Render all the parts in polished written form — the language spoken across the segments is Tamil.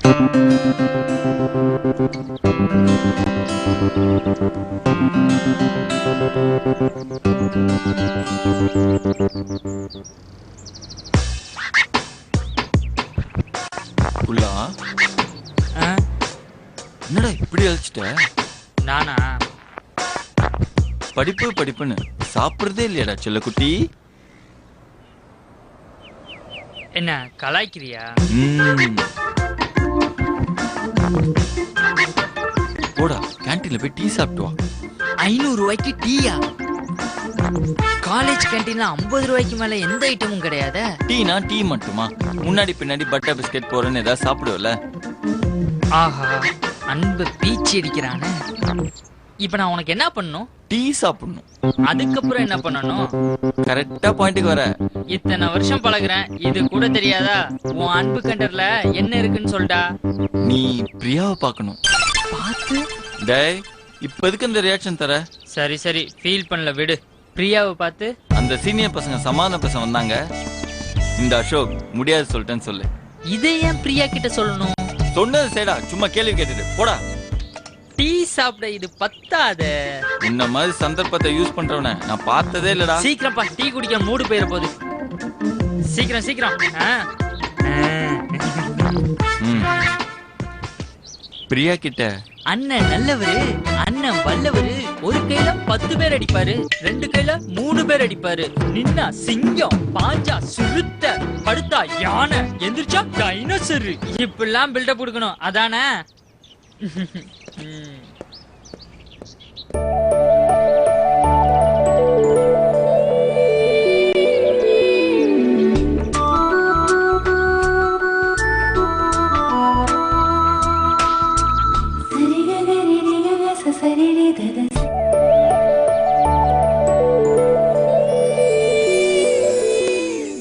என்னடா இப்படி அழைச்சிட்ட? நானா? படிப்பு படிப்புன்னு சாப்பிடுறதே இல்லையாடா செல்லக்குட்டி? என்ன கலாய்க்கிறியா? போடா கேன்டீன்ல போய் டீ சாப்பிட்டு வா. 500 ரூபாய்க்கு டீயா? காலேஜ் கேன்டீன்ல 50 ரூபாய்க்கு மேல எந்த ஐட்டமும் கிடையாது. டீனா டீ மட்டுமா? முன்னாடி பின்னாடி பட்டர் பிஸ்கெட் போறேன்னு ஏதாவது சாப்பிடுவல? ஆஹா, அன்பு பீச்சி அடிக்கிறானே. இப்ப நான் உனக்கு என்ன பண்ணணும்? டீ சாப்பிடணும். அதுக்கப்புறம் என்ன பண்ணணும்? கரெக்டா பாயிண்ட்க்கு வர. இத்தனை வருஷம் பழகுறேன், இது கூட தெரியாதா? உன் அன்பு கண்டர்ல என்ன இருக்குன்னு சொல்டா. நீ பிரியாவை பார்க்கணும். பார்த்து டேய், இப்ப எதுக்கு இந்த ரியாக்ஷன் தர? சரி சரி, ஃபீல் பண்ணல விடு. பிரியாவை பார்த்து. அந்த சீனியர் பசங்க சமாதான பேச வந்தாங்க. இந்த அசோக் முடியாது சொல்லிட்டேன்னு சொல்லு. இதை ஏன் பிரியா கிட்ட சொல்லணும்? சொன்னது சேடா, சும்மா கேள்வி கேட்டுட்டு போடா. டீ சாப்பிட இது பத்தாது. இந்த மாதிரி சந்தர்ப்பத்தை யூஸ் பண்றவன நான் பார்த்ததே இல்லடா. சீக்கிரம் பா, டீ குடிக்க மூடு போயிட போகுது. சீக்கிரம் சீக்கிரம். பிரியா கிட்ட அண்ணன் நல்லவரு, அண்ணன் வல்லவரு. ஒரு கையில 10 பேர் அடிப்பாரு, 2 கையில 3 பேர் அடிப்பாரு. நின்னா சிங்கம், பாஞ்சா சுருத்த, படுத்தா யானை, எந்திரிச்சா டைனோசர். இப்பெல்லாம் பில்டப் கொடுக்கணும் அதானே?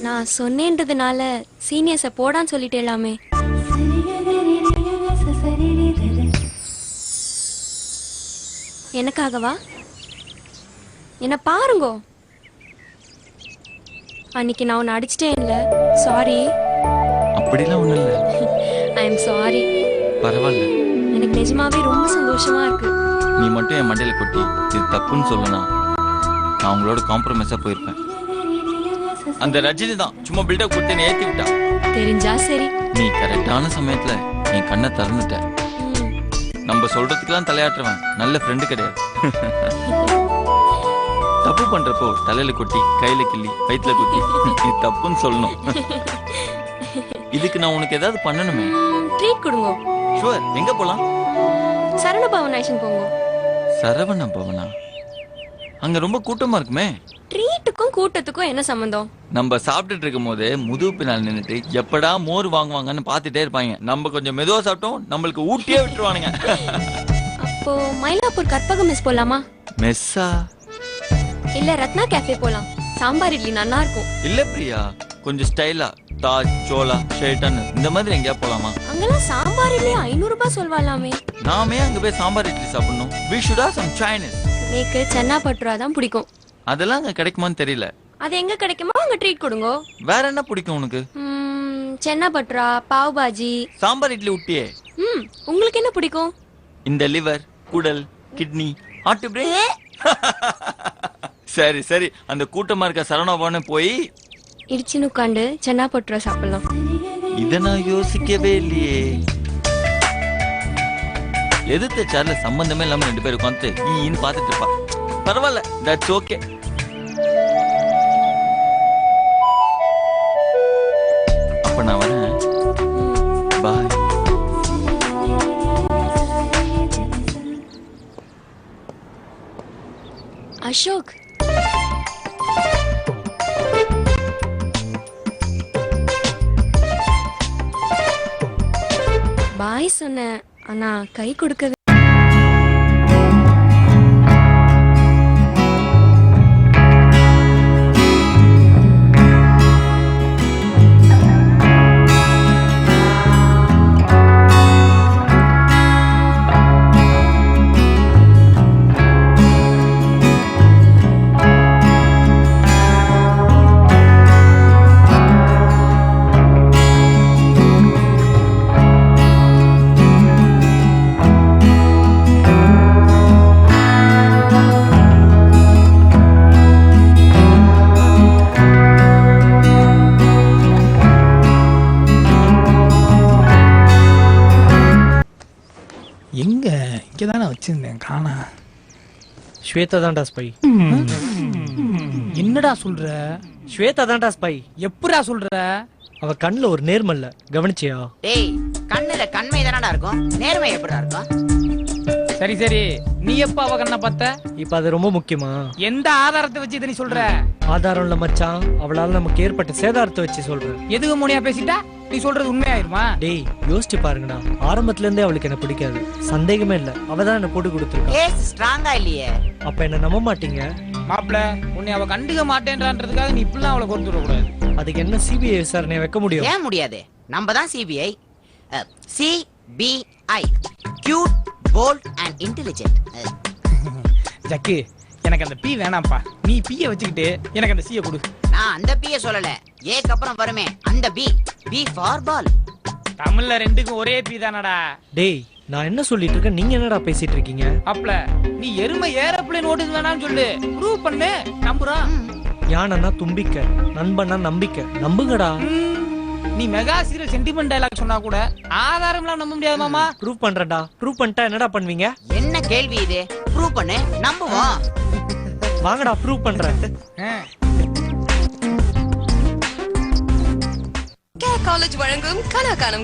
நான் சொன்னேன்றதுனால சீனியர்ஸை போடான்னு சொல்லிட்டேலாமே. எனக்காகவா? என்ன பாருங்கோ, அன்னைக்கு நான் உன்னை அடிச்சிட்டேன் இல்ல? சாரி. அப்படிலாம் ஒண்ணும் இல்ல. I am sorry. பரவாயில்ல. எனக்கு நிஜமாவே ரொம்ப சந்தோஷமா இருக்கு. நீ மட்டும் என் மண்டையில கொட்டி இது தப்புன்னு சொல்லணும், நான் உங்களோட காம்ப்ரமைஸா போயிருப்பேன். அந்த ரஜினி தான் சும்மா பில்டப் கொடுத்து நீ ஏத்தி விட்டா. தெரிஞ்சா சரி. நீ கரெக்டான சமயத்துல நீ கண்ணை திறந்துட்ட. நம்ம சொல்றதுக்கெல்லாம் தலையாட்டுறவன் நல்ல ஃப்ரெண்டு கிடையாது. தப்பு பண்றப்போ தலையில கொட்டி, கையில கிள்ளி, வயிற்றுல குத்தி நீ தப்புன்னு சொல்லணும். இதுக்கு நான் உனக்கு ஏதாவது பண்ணணுமே. ட்ரீட் கொடுங்க. ஷுவர். எங்க போலாம்? சரவண பவன் ஆக்ஷன் போங்க. சரவண பவனா? அங்க ரொம்ப கூட்டமா இருக்குமே. ட்ரீட்டுக்கும் கூட்டத்துக்கும் என்ன சம்பந்தம்? நம்ம சாப்பிட்டுட்டு இருக்கும் போது முதுகு பின்னால் நின்னுட்டு எப்படா மோர் வாங்குவாங்கன்னு பாத்துட்டே இருப்பாங்க. நம்ம கொஞ்சம் மெதுவா சாப்பிட்டோம், நம்மளுக்கு ஊட்டியே விட்டுருவானுங்க. அப்போ மயிலாப்பூர் கற்பகம் மெஸ் போலாமா? மெஸ்ஸா? இல்ல ரத்னா கேஃபே போலாம். சாம்பார் இட்லி நல்லா இருக்கும். இல்ல பிரியா, கொஞ்சம் ஸ்டைலா தாஜ், சோலா, ஷேட்டன் இந்த மாதிரி எங்கயா போலாமா? அங்கெல்லாம் சாம்பார் இட்லி 500 ரூபாய் சொல்வாலாமே. நாமே அங்க போய் சாம்பார் இட்லி சாப்பிடணும். we should have some Chinese. எனக்கு சென்னா பட்டுரா தான் பிடிக்கும். அதெல்லாம் அங்க கிடைக்குமான்னு தெரியல. அது எங்க கிடைக்குமோ அங்க ட்ரீட் கொடுங்க. வேற என்ன பிடிக்கும் உனக்கு? சென்னா பட்டுரா, பாவ் பாஜி. சாம்பார் இட்லி விட்டியே. உங்களுக்கு என்ன பிடிக்கும்? இந்த லிவர், குடல், கிட்னி, ஆட்டு பிரேக். சரி சரி, அந்த கூட்டமா இருக்க சரவணபவனே போய் இடிச்சின்னு உட்காந்து சென்னா பட்டுரா சாப்பிடலாம். இத நான் யோசிக்கவே இல்லையே. எதிர்த்த சேர்ல சம்பந்தமே இல்லாம 2 பேர் உட்காந்து ஈன்னு பாத்துட்டு இருப்பா. பரவாயில்ல, தட்ஸ் ஓகே. அப்ப நான் வரேன். பாய். அசோக், பாய் சொன்னேன், ஆனா கை கொடுக்கவே. இங்கே தானே வச்சிருந்தேன் காணா. ஸ்வேதா தான்டா ஸ்பை. என்னடா சொல்ற? ஸ்வேதா தான்டா ஸ்பை. எப்படா சொல்ற? அவ கண்ணுல ஒரு நேர்மல்ல கவனிச்சியா? டேய் கண்ணுல கண்மை தானடா இருக்கும், நேர்மை எப்படிடா இருக்கும்? சரி சரி, நீ எப்ப அவ கண்ணை பார்த்த? இப்ப அது ரொம்ப முக்கியமா? எந்த ஆதாரத்தை வச்சு இதை நீ சொல்ற? ஆதாரம் இல்ல மச்சான், அவளால நமக்கு ஏற்பட்ட சேதாரத்தை வச்சு சொல்றேன். எதுக்கு மூணியா பேசிட்டா நீ சொல்றது உண்மையாயிருமா? டேய் யோசிச்சு பாருங்கடா, ஆரம்பத்துல இருந்தே அவளுக்கு என்ன பிடிக்காது, சந்தேகமே இல்ல. அவ தான் என்ன போட்டு கொடுத்துருக்கா. கேஸ் ஸ்ட்ராங்கா இல்லையே. அப்ப என்ன நம்ப மாட்டீங்க? மாப்ள, உன்னை அவ கண்டுக்க மாட்டேன்றதுக்காக நீ இப்படிலாம் அவளை கொண்டு வரக்கூடாது. அதுக்கு என்ன சிபிஐ விசாரணையை வைக்க முடியும்? ஏன் முடியாது? நம்ம தான் CBI. CBI cute bold and intelligent. Jakku, எனக்கு அந்த பி வேணாம்ப்பா. நீ பிய வச்சுக்கிட்டு எனக்கு அந்த சிய கொடு. நான் அந்த பிய சொல்லல, ஏக்கு அப்புறம் வருமே அந்த பி. B for ball. தமிழ்ல ரெண்டுக்கும் ஒரே பி தானடா. டேய் நான் என்ன சொல்லிட்டு இருக்கேன், நீங்க என்னடா பேசிட்டு இருக்கீங்க? மாப்ள, நீ எருமை ஏரோப்ளேன் ஓட்டுது வேணாம்னு சொல்லு, ப்ரூவ் பண்ணு, நம்புறான். யானைன்னா தும்பிக்கை, நண்பன்னா நம்பிக்கை, நம்புங்கடா. நீ மெகா சீரியல் சென்டிமெண்ட் டயலாக் சொன்னா கூட ஆதாரம்லாம் நம்ப முடியாது மாமா. ப்ரூவ் பண்றேன்டா. ப்ரூவ் பண்ணிட்டா என்னடா பண்ணுவீங்க? என்ன கேள்வி இது? ப்ரூவ் பண்ணு, நம்புவோம். வாங்கடா ப்ரூவ் பண்றேன். காலேஜ் வழங்கும் கலாகாலம்